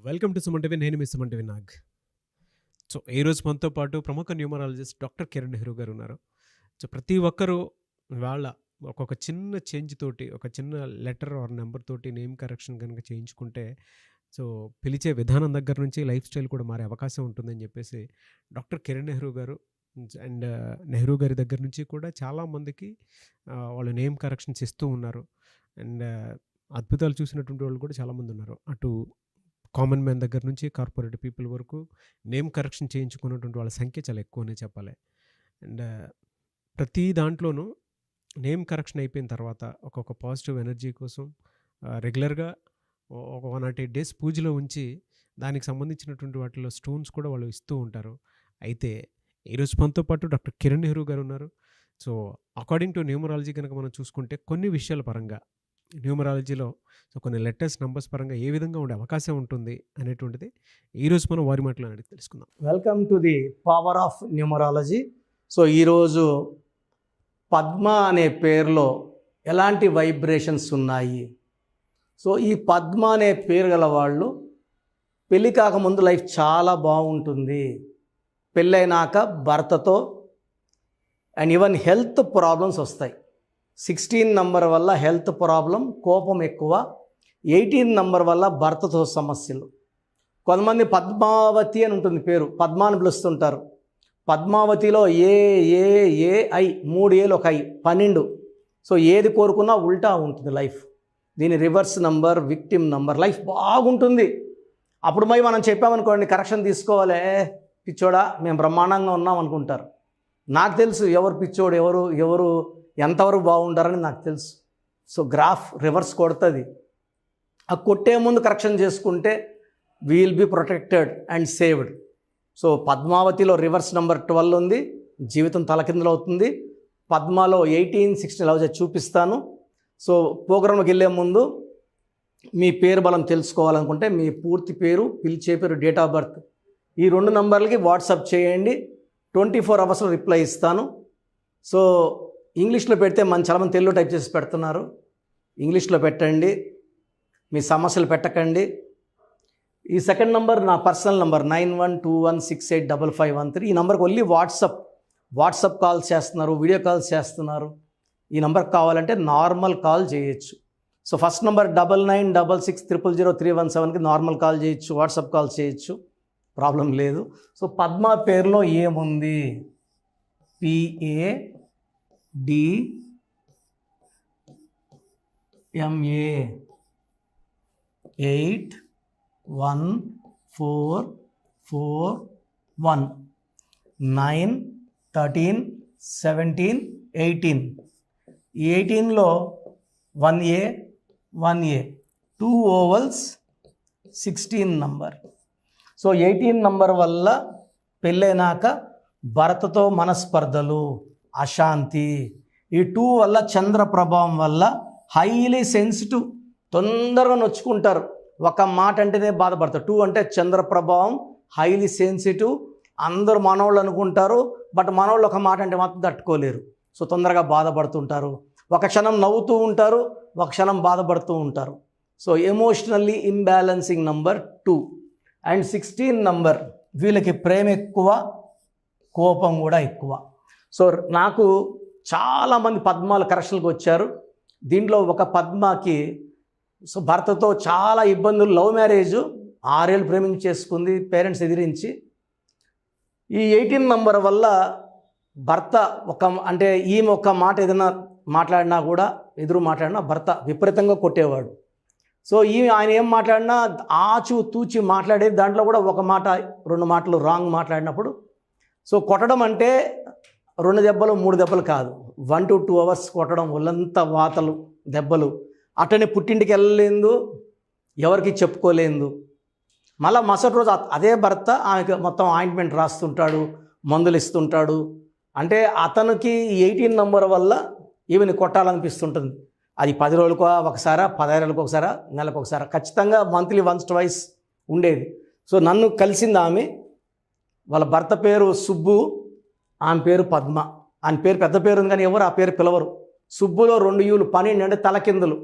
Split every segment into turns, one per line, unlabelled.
Welcome to Suman TV. నేను మీ Suman TV Nag. So ఈరోజు మనతో పాటు ప్రముఖ న్యూమరాలజిస్ట్ డాక్టర్ కిరణ్ నెహ్రూ గారు ఉన్నారు. సో ప్రతి ఒక్కరూ వాళ్ళ ఒక్కొక్క చిన్న చేంజ్ తోటి, ఒక చిన్న లెటర్ ఆర్ నెంబర్ తోటి నేమ్ కరెక్షన్ కనుక చేయించుకుంటే, సో పిలిచే విధానం దగ్గర నుంచి లైఫ్ స్టైల్ కూడా మారే అవకాశం ఉంటుందని చెప్పేసి డాక్టర్ కిరణ్ నెహ్రూ గారు అండ్ నెహ్రూ గారి దగ్గర నుంచి కూడా చాలామందికి వాళ్ళు నేమ్ కరెక్షన్స్ ఇస్తూ ఉన్నారు. అండ్ అద్భుతాలు చూసినటువంటి వాళ్ళు కూడా చాలామంది ఉన్నారు. అటు కామన్ మ్యాన్ దగ్గర నుంచి కార్పొరేట్ పీపుల్ వరకు నేమ్ కరెక్షన్ చేయించుకున్నటువంటి వాళ్ళ సంఖ్య చాలా ఎక్కువనే చెప్పాలి. అండ్ ప్రతి దాంట్లోనూ నేమ్ కరెక్షన్ అయిపోయిన తర్వాత ఒక్కొక్క పాజిటివ్ ఎనర్జీ కోసం రెగ్యులర్గా ఒక 108 డేస్ పూజలో ఉంచి దానికి సంబంధించినటువంటి వాటిలో స్టోన్స్ కూడా వాళ్ళు ఇస్తూ ఉంటారు. అయితే ఈరోజు మనతో పాటు డాక్టర్ కిరణ్ నెహ్రూ గారు ఉన్నారు. సో అకార్డింగ్ టు న్యూమరాలజీ కనుక మనం చూసుకుంటే కొన్ని విషయాల పరంగా న్యూమరాలజీలో సో కొన్ని లెటర్స్ నంబర్స్ పరంగా ఏ విధంగా ఉండే అవకాశం ఉంటుంది అనేటువంటిది ఈరోజు మనం వారి మాటలో అడిగి తెలుసుకుందాం.
Welcome to the power of numerology. So ఈరోజు పద్మ అనే పేరులో ఎలాంటి వైబ్రేషన్స్ ఉన్నాయి? సో ఈ పద్మ అనే పేరు గల వాళ్ళు పెళ్ళి కాకముందు లైఫ్ చాలా బాగుంటుంది, పెళ్ళైనాక భర్తతో అండ్ ఈవెన్ హెల్త్ ప్రాబ్లమ్స్ వస్తాయి. 16 నంబర్ వల్ల హెల్త్ ప్రాబ్లం, కోపం ఎక్కువ. 18 నంబర్ వల్ల భర్తతో సమస్యలు. కొంతమంది పద్మావతి అని ఉంటుంది పేరు, పద్మాని పిలుస్తుంటారు. పద్మావతిలో ఏఐ 3 ఏలు ఒక ఐ 12. సో ఏది కోరుకున్నా ఉల్టా ఉంటుంది లైఫ్. దీని reverse number, victim number. Life బాగుంటుంది. అప్పుడు మనం చెప్పామనుకోండి కరెక్షన్ తీసుకోవాలి, పిచ్చోడా మేము బ్రహ్మాండంగా ఉన్నాం అనుకుంటారు. నాకు తెలుసు ఎవరు పిచ్చోడు, ఎవరు ఎంతవరకు బాగుంటారని నాకు తెలుసు. సో గ్రాఫ్ రివర్స్ కొడుతుంది. ఆ కొట్టే ముందు కరెక్షన్ చేసుకుంటే we'll be protected and saved. So పద్మావతిలో రివర్స్ నెంబర్ 12 ఉంది, జీవితం తలకిందులు అవుతుంది. పద్మాలో 18, 16 అలా చూపిస్తాను. సో ప్రోగ్రాంకి వెళ్ళే ముందు మీ పేరు బలం తెలుసుకోవాలనుకుంటే మీ పూర్తి పేరు, పిలిచే పేరు, డేట్ ఆఫ్ బర్త్ ఈ 2 నంబర్లకి వాట్సాప్ చేయండి. 24 అవర్స్లో రిప్లై ఇస్తాను. సో ఇంగ్లీష్లో పెడితే చాలామంది తెలుగులో టైప్ చేసి పెడుతున్నారు. ఇంగ్లీష్లో పెట్టండి, మీ సమస్యలు పెట్టకండి. ఈ సెకండ్ నంబర్ నా పర్సనల్ నంబర్ 9121685513. ఈ నెంబర్కి ఓన్లీ వాట్సాప్ కాల్స్ చేస్తున్నారు, వీడియో కాల్స్ చేస్తున్నారు. ఈ నెంబర్కి కావాలంటే నార్మల్ కాల్ చేయొచ్చు. సో ఫస్ట్ నెంబర్ 9966000317కి నార్మల్ కాల్ చేయొచ్చు, వాట్సాప్ కాల్ చేయొచ్చు, ప్రాబ్లం లేదు. సో పద్మ పేరులో ఏముంది? PADMA 81441 9 13 17 18. ఈ 18లో 1A 2 vowels 16 number. So 18 number వల్ల పెళ్ళైనాక భర్తతో మనస్పర్ధలు, అశాంతి. ఈ 2 వల్ల చంద్ర ప్రభావం వల్ల హైలీ సెన్సిటివ్, తొందరగా నొచ్చుకుంటారు. ఒక మాట అంటేనే బాధపడతారు. 2 అంటే చంద్ర ప్రభావం, హైలీ సెన్సిటివ్. అందరూ మనోళ్ళు అనుకుంటారు, బట్ మనోళ్ళు ఒక మాట అంటే మాత్రం తట్టుకోలేరు. సో తొందరగా బాధపడుతుంటారు. ఒక క్షణం నవ్వుతూ ఉంటారు, ఒక క్షణం బాధపడుతూ ఉంటారు. So emotionally imbalancing number 2 and 16 number. వీళ్ళకి ప్రేమ ఎక్కువ, కోపం కూడా ఎక్కువ. సో నాకు చాలామంది పద్మాల కరెక్షన్కి వచ్చారు. దీంట్లో ఒక పద్మకి సో భర్తతో చాలా ఇబ్బందులు, లవ్ మ్యారేజ్ 6 ఏళ్ళు ప్రేమించి చేసుకుంది, పేరెంట్స్ ఎదిరించి. ఈ 18 నంబర్ వల్ల భర్త అంటే ఈమె ఒక మాట ఏదైనా మాట్లాడినా కూడా, ఎదురు మాట్లాడినా భర్త విపరీతంగా కొట్టేవాడు. సో ఆయన ఏం మాట్లాడినా ఆచు తూచి మాట్లాడేది. దాంట్లో కూడా ఒక మాట 2 మాటలు రాంగ్ మాట్లాడినప్పుడు సో కొట్టడం అంటే 2 దెబ్బలు 3 దెబ్బలు కాదు, 1 to 2 అవర్స్ కొట్టడం, ఒళ్ళంతా వాతలు, దెబ్బలు. అట్టనే పుట్టింటికి వెళ్ళలేదు, ఎవరికి చెప్పుకోలేదు. మళ్ళీ మరుసటి రోజు అదే భర్త ఆమెకి మొత్తం ఆయింట్మెంట్ రాస్తుంటాడు, మందులు ఇస్తుంటాడు. అంటే అతనికి 18 నంబర్ వల్ల ఈమెని కొట్టాలనిపిస్తుంటుంది. అది 10 రోజులకు ఒకసారి, 15 రోజులకు ఒకసారి, నెలకు ఒకసారి, ఖచ్చితంగా మంత్లీ వన్స్ ట్వైస్ ఉండేది. సో నన్ను కలిసింది ఆమె. వాళ్ళ భర్త పేరు సుబ్బు, ఆమె పేరు పద్మ. ఆయన పేరు పెద్ద పేరు ఉంది కానీ ఎవరు ఆ పేరు పిలవరు. సుబ్బులో 2 యూలు 12 అంటే తలకిందులు.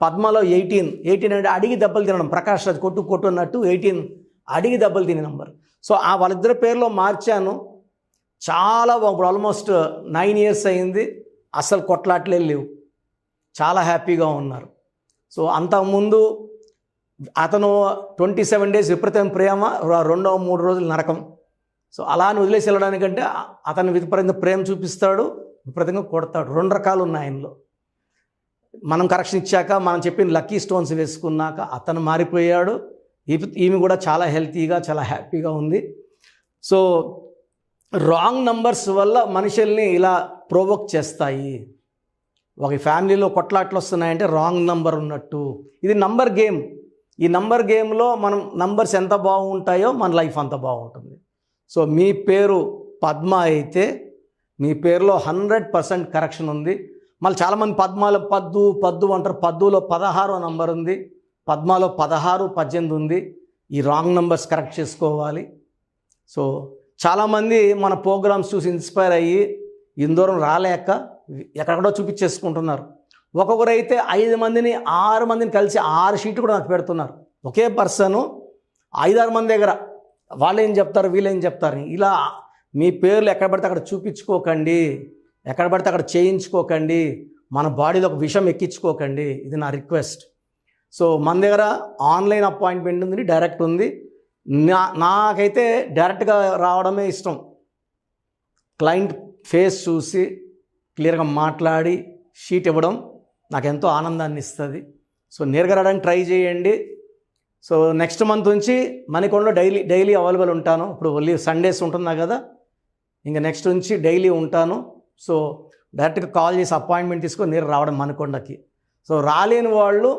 పద్మలో 18 అంటే అడిగి దెబ్బలు తినడం, ప్రకాష్ రాజ్ కొట్టు అన్నట్టు 18 అడిగి దెబ్బలు తినే నంబర్. సో ఆ వాళ్ళిద్దరి పేరులో మార్చాను. చాలా ఇప్పుడు ఆల్మోస్ట్ 9 years అయింది, అసలు కొట్లాట్లే లేవు, చాలా హ్యాపీగా ఉన్నారు. సో అంతకుముందు అతను 27 days విపరీతం ప్రేమ, 2-3 రోజులు నరకం. సో అలా అని వదిలేసి వెళ్ళడానికంటే అతను విపరీతంగా ప్రేమ చూపిస్తాడు, విపరీతంగా కొడతాడు. 2 రకాలు ఉన్నాయి ఆయనలో. మనం కరెక్షన్ ఇచ్చాక, మనం చెప్పిన లక్కీ స్టోన్స్ వేసుకున్నాక అతను మారిపోయాడు. ఈమె కూడా చాలా హెల్తీగా, చాలా హ్యాపీగా ఉంది. సో రాంగ్ నంబర్స్ వల్ల మనుషుల్ని ఇలా ప్రొవోక్ చేస్తాయి. ఒక ఫ్యామిలీలో కొట్లాట్లు వస్తున్నాయంటే రాంగ్ నంబర్ ఉన్నట్టు. ఇది నంబర్ గేమ్. ఈ నంబర్ గేమ్లో మనం నంబర్స్ ఎంత బాగుంటాయో మన లైఫ్ అంత బాగుంటుంది. సో మీ పేరు పద్మ అయితే మీ పేరులో 100% కరెక్షన్ ఉంది. మళ్ళీ చాలామంది పద్మాలో పద్దు అంటారు. పద్దులో 16వ నంబర్ ఉంది, పద్మాలో 16, 18 ఉంది. ఈ రాంగ్ నంబర్స్ కరెక్ట్ చేసుకోవాలి. సో చాలామంది మన ప్రోగ్రామ్స్ చూసి ఇన్స్పైర్ అయ్యి ఇందూరం రాలేక ఎక్కడెక్కడో చూపించేసుకుంటున్నారు. ఒక్కొక్కరు అయితే 5 మందిని 6 మందిని కలిసి 6 షీట్లు కూడా నాకు పెడుతున్నారు. ఒకే పర్సను 5-6 మంది దగ్గర వాళ్ళేం చెప్తారు, వీళ్ళేం చెప్తారు. ఇలా మీ పేర్లు ఎక్కడ పడితే అక్కడ చూపించుకోకండి, ఎక్కడ పడితే అక్కడ చేయించుకోకండి, మన బాడీలో ఒక విషం ఎక్కించుకోకండి. ఇది నా రిక్వెస్ట్. సో మన దగ్గర ఆన్లైన్ అపాయింట్మెంట్ ఉంది, డైరెక్ట్ ఉంది. నాకైతే డైరెక్ట్గా రావడమే ఇష్టం. క్లయింట్ ఫేస్ చూసి క్లియర్గా మాట్లాడి షీట్ ఇవ్వడం నాకు ఎంతో ఆనందాన్ని ఇస్తుంది. సో నేరుగా రావడానికి ట్రై చేయండి. సో నెక్స్ట్ మంత్ నుంచి మణికొండలో డైలీ అవైలబుల్ ఉంటాను. ఇప్పుడు ఓన్లీ సండేస్ ఉంటున్నా కదా, ఇంకా నెక్స్ట్ నుంచి డైలీ ఉంటాను. సో డైరెక్ట్గా కాల్ చేసి అపాయింట్మెంట్ తీసుకొని నేరు రావడం మణికొండకి. సో రాలేని వాళ్ళు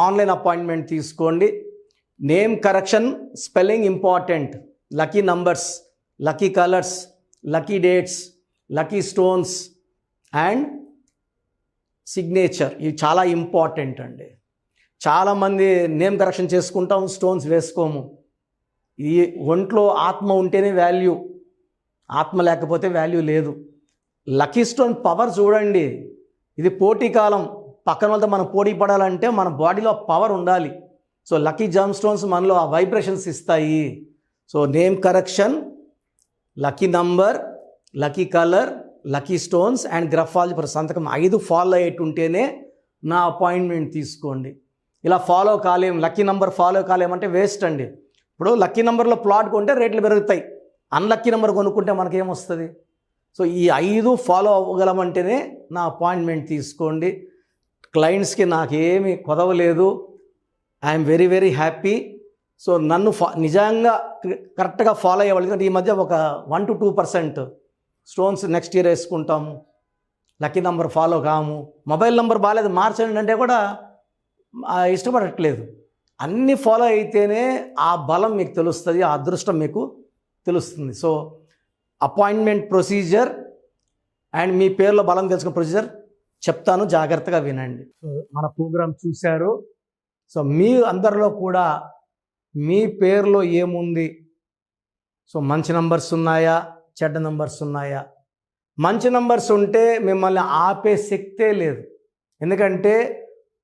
ఆన్లైన్ అపాయింట్మెంట్ తీసుకోండి. Name correction, spelling important, lucky numbers, lucky colours, lucky dates, lucky stones and signature, ఇవి చాలా ఇంపార్టెంట్ అండి. చాలామంది నేమ్ కరెక్షన్ చేసుకుంటాం, స్టోన్స్ వేసుకోము. ఈ ఒంట్లో ఆత్మ ఉంటేనే వాల్యూ, ఆత్మ లేకపోతే వాల్యూ లేదు. లక్కీ స్టోన్ పవర్ చూడండి. ఇది పోటీ కాలం, పక్కన వాళ్ళతో మనం పోటీ పడాలంటే మన బాడీలో పవర్ ఉండాలి. సో లక్కీ జమ్ స్టోన్స్ మనలో ఆ వైబ్రేషన్స్ ఇస్తాయి. So name correction, lucky number, lucky colour, lucky stones and graphology సంతకం 5 ఫాలో అయ్యేటుంటేనే నా అపాయింట్మెంట్ తీసుకోండి. ఇలా ఫాలో కాలేం, లక్కీ నంబర్ ఫాలో కాలేమంటే వేస్ట్ అండి. ఇప్పుడు లక్కీ నెంబర్లో ప్లాట్ కొంటే రేట్లు పెరుగుతాయి, అన్లక్కీ నెంబర్ కొనుక్కుంటే మనకేమొస్తుంది? సో ఈ 5 ఫాలో అవ్వగలమంటేనే నా అపాయింట్మెంట్ తీసుకోండి. క్లయింట్స్కి నాకేమీ కొదవలేదు. I'm very very happy. So నన్ను నిజంగా కరెక్ట్గా ఫాలో అయ్యేవాళ్ళు. ఈ మధ్య ఒక 1 to 2% స్టోన్స్ నెక్స్ట్ ఇయర్ వేసుకుంటాము, లక్కీ నెంబర్ ఫాలో కాము, మొబైల్ నెంబర్ బాగాలేదు మార్చండి అంటే కూడా ఇష్టపడట్లేదు. అన్నీ ఫాలో అయితేనే ఆ బలం మీకు తెలుస్తుంది, ఆ అదృష్టం మీకు తెలుస్తుంది. సో అపాయింట్మెంట్ ప్రొసీజర్ అండ్ మీ పేరులో బలం తెలుసుకున్న ప్రొసీజర్ చెప్తాను, జాగ్రత్తగా వినండి. సో మన ప్రోగ్రాం చూశారు. సో మీ అందరిలో కూడా మీ పేరులో ఏముంది? సో మంచి నంబర్స్ ఉన్నాయా, చెడ్డ నంబర్స్ ఉన్నాయా? మంచి నంబర్స్ ఉంటే మిమ్మల్ని ఆపే శక్తే లేదు. ఎందుకంటే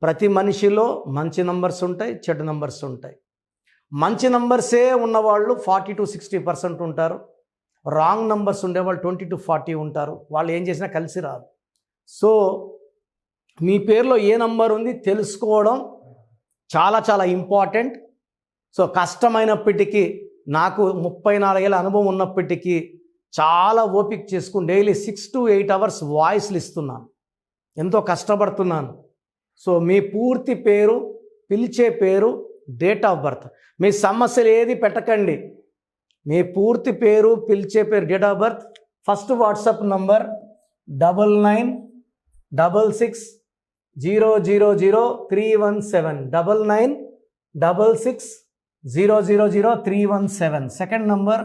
ప్రతి మనిషిలో మంచి నంబర్స్ ఉంటాయి, చెడ్డ నంబర్స్ ఉంటాయి. మంచి నంబర్సే ఉన్నవాళ్ళు 40 to 60% ఉంటారు. రాంగ్ నంబర్స్ ఉండేవాళ్ళు 20 to 40 ఉంటారు. వాళ్ళు ఏం చేసినా కలిసి రాదు. సో మీ పేరులో ఏ నంబర్ ఉంది తెలుసుకోవడం చాలా చాలా ఇంపార్టెంట్. సో కష్టమైనప్పటికీ, నాకు 34 ఏళ్ళ అనుభవం ఉన్నప్పటికీ చాలా ఓపిక చేసుకుని డైలీ 6 to 8 hours వాయిస్లు ఇస్తున్నాను, ఎంతో కష్టపడుతున్నాను. సో మీ పూర్తి పేరు, పిలిచే పేరు, డేట్ ఆఫ్ బర్త్, మీ సమస్యలు ఏది పెట్టకండి. మీ పూర్తి పేరు, పిలిచే పేరు, date of birth, first WhatsApp number 9966000317, 9966000317. Second number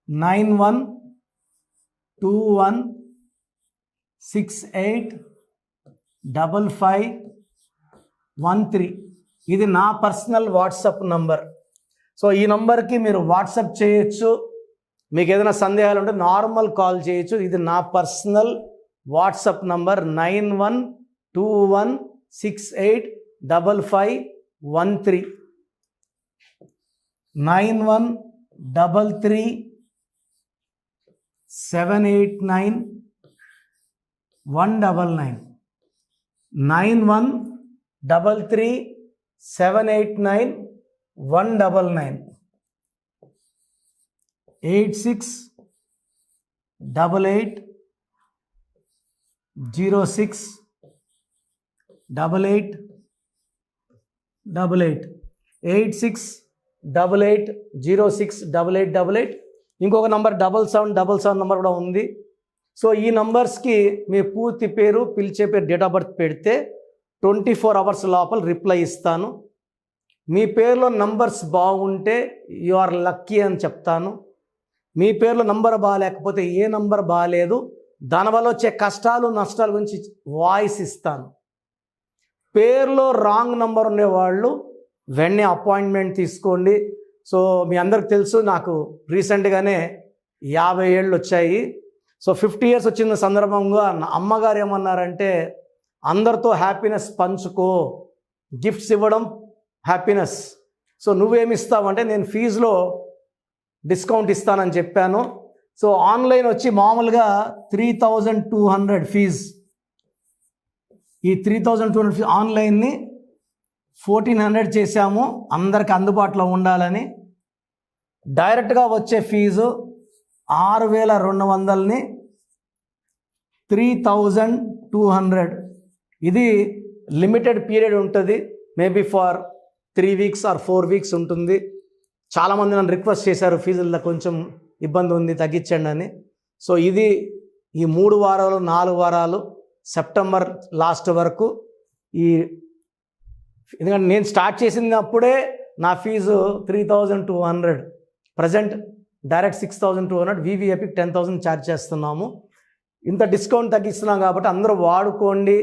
9121685513. ఇది నా పర్సనల్ వాట్సాప్ నంబర్. సో ఈ నంబర్కి మీరు వాట్సాప్ చేయొచ్చు. మీకు ఏదైనా సందేహాలు ఉంటే నార్మల్ కాల్ చేయొచ్చు. ఇది నా పర్సనల్ వాట్సాప్ నంబర్ 912168 5513 9133 789 199 9133 789 199 8688 06 88 88 8688 06 8888 ఇంకొక నంబర్ 7777 నంబర్ కూడా ఉంది. సో ఈ నంబర్స్కి మీ పూర్తి పేరు, పిలిచే పేరు, డేట్ ఆఫ్ బర్త్ పెడితే 24 అవర్స్ లోపల రిప్లై ఇస్తాను. మీ పేరులో నంబర్స్ బాగుంటే యు ఆర్ లక్కీ అని చెప్తాను. మీ పేరులో నంబర్ బాగాలేకపోతే ఏ నంబర్ బాగాలేదు, దానివల్ల వచ్చే కష్టాలు నష్టాల గురించి వాయిస్ ఇస్తాను. పేరులో రాంగ్ నంబర్ ఉండేవాళ్ళు వెంటనే అపాయింట్మెంట్ తీసుకోండి. సో మీ అందరికి తెలుసు, నాకు రీసెంట్గానే 50 ఏళ్ళు వచ్చాయి. సో 50 ఇయర్స్ వచ్చిన సందర్భంగా నా అమ్మగారు ఏమన్నారంటే, అందరితో హ్యాపీనెస్ పంచుకో, గిఫ్ట్స్ ఇవ్వడం హ్యాపీనెస్. సో నువ్వేమిస్తావంటే, నేను ఫీజులో డిస్కౌంట్ ఇస్తానని చెప్పాను. సో ఆన్లైన్ వచ్చి మామూలుగా 3200 ఫీజ్. ఈ 3200 ఫీజ్ ఆన్లైన్ని 1400 చేశాము, అందరికి అందుబాటులో ఉండాలని. డైరెక్ట్గా వచ్చే ఫీజు 6200ని 3200. ఇది లిమిటెడ్ పీరియడ్ ఉంటుంది, maybe for 3 weeks or 4 weeks ఉంటుంది. చాలామంది నన్ను రిక్వెస్ట్ చేశారు, ఫీజుల్లో కొంచెం ఇబ్బంది ఉంది తగ్గించండి అని. సో ఇది ఈ 3 వారాలు 4 వారాలు సెప్టెంబర్ లాస్ట్ వరకు. ఎందుకంటే నేను స్టార్ట్ చేసినప్పుడే నా ఫీజు 3200, ప్రజెంట్ డైరెక్ట్ 6200, వివిఐపికి 10,000 ఛార్జ్ చేస్తున్నాము. ఇంత డిస్కౌంట్ తగ్గిస్తున్నాం కాబట్టి అందరూ వాడుకోండి.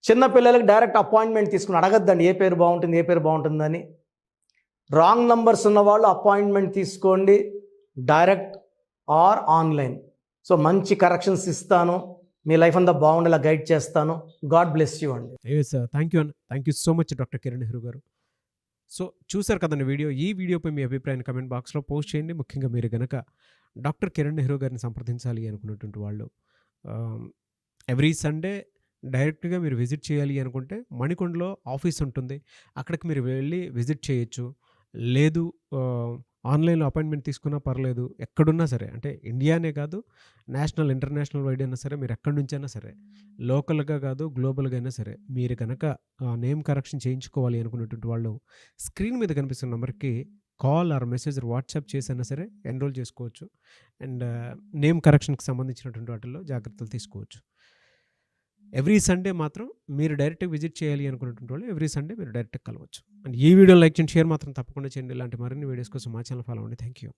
చిన్నపిల్లలకి డైరెక్ట్ అపాయింట్మెంట్ తీసుకుని అడగద్దండి ఏ పేరు బాగుంటుంది, ఏ పేరు బాగుంటుందని. రాంగ్ నంబర్స్ ఉన్నవాళ్ళు అపాయింట్మెంట్ తీసుకోండి, డైరెక్ట్ ఆర్ ఆన్లైన్. సో మంచి కరెక్షన్స్ ఇస్తాను, మీ లైఫ్ అంతా బాగుండేలా గైడ్ చేస్తాను. గాడ్ బ్లెస్ యూ అండి.
Thank you so much doctor Kiran Nehru గారు. సో చూసారు కదండి వీడియో. ఈ వీడియోపై మీ అభిప్రాయాన్ని కమెంట్ బాక్స్లో పోస్ట్ చేయండి. ముఖ్యంగా మీరు కనుక డాక్టర్ కిరణ్ నెహ్రూ గారిని సంప్రదించాలి అనుకున్నటువంటి వాళ్ళు ఎవ్రీ సండే డైరెక్ట్గా మీరు విజిట్ చేయాలి అనుకుంటే మణికొండలో ఆఫీస్ ఉంటుంది, అక్కడికి మీరు వెళ్ళి విజిట్ చేయొచ్చు. లేదు ఆన్లైన్లో అపాయింట్మెంట్ తీసుకున్నా పర్లేదు, ఎక్కడున్నా సరే, అంటే ఇండియానే కాదు, నేషనల్ ఇంటర్నేషనల్ వైడ్ అయినా సరే, మీరు ఎక్కడి నుంచైనా సరే, లోకల్గా కాదు గ్లోబల్గా అయినా సరే, మీరు కనుక నేమ్ కరెక్షన్ చేయించుకోవాలి అనుకున్నటువంటి వాళ్ళు స్క్రీన్ మీద కనిపిస్తున్న నెంబర్కి కాల్ ఆర్ మెసేజ్ వాట్సాప్ చేసైనా సరే ఎన్రోల్ చేసుకోవచ్చు. అండ్ నేమ్ కరెక్షన్కి సంబంధించినటువంటి వాటిల్లో జాగ్రత్తలు తీసుకోవచ్చు. ఎవ్రీ సండే మాత్రం మీరు డైరెక్ట్గా విజిట్ చేయాలి అనుకున్నటువంటి వాళ్ళు ఎవ్రీ సండే మీరు డైరెక్ట్గా కలవచ్చు. అండ్ ఈ వీడియో లైక్ చేయండి, షేర్ మాత్రం తప్పకుండా చేయండి. ఇలాంటి మరిన్ని వీడియోస్ కోసం మా ఛానల్ ఫాలో అవ్వండి. Thank you.